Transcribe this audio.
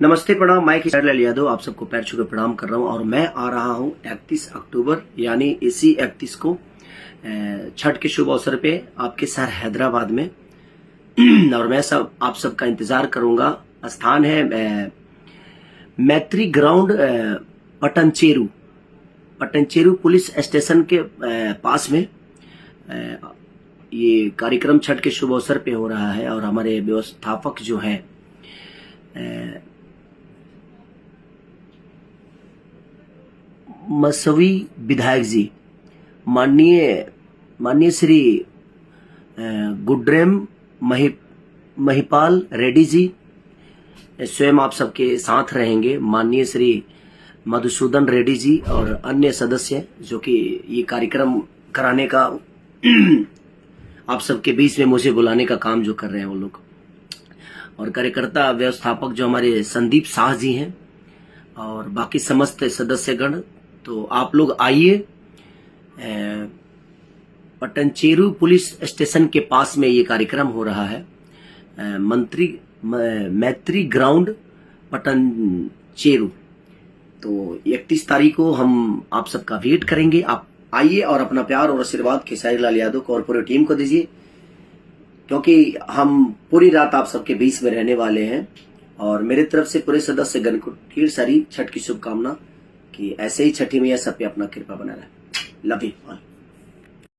नमस्ते, प्रणाम। मैं खेसारी यादव आप सबको पैर छू के प्रणाम कर रहा हूं और मैं आ रहा हूं 31 अक्टूबर यानी इसी 31 को छठ के शुभ अवसर पे आपके शहर हैदराबाद में और मैं आप सबका इंतजार करूंगा। स्थान है मैत्री ग्राउंड, पटनचेरू पुलिस स्टेशन के पास में ये कार्यक्रम छठ के शुभ अवसर पे हो रहा है और हमारे व्यवस्थापक जो हैं मसवी विधायक जी, माननीय श्री गुड्रेम महिपाल रेड्डी जी स्वयं आप सबके साथ रहेंगे। माननीय श्री मधुसूदन रेड्डी जी और अन्य सदस्य जो कि ये कार्यक्रम कराने का आप सबके बीच में मुझे बुलाने का काम जो कर रहे हैं वो लोग, और कार्यकर्ता व्यवस्थापक जो हमारे संदीप शाह जी हैं और बाकी समस्त सदस्यगण। तो आप लोग आइए, पटनचेरू पुलिस स्टेशन के पास में ये कार्यक्रम हो रहा है, मैत्री ग्राउंड पटनचेरू। तो 31 तारीख को हम आप सबका वेट करेंगे। आप आइए और अपना प्यार और आशीर्वाद खेसारी लाल यादव को और पूरी टीम को दीजिए, क्योंकि हम पूरी रात आप सबके बीच में रहने वाले हैं। और मेरे तरफ से पूरे सदस्यगण को ढेर सारी छठ की शुभकामना कि ऐसे ही छठी मैया सब पे अपना कृपा बना रहे। Love you all.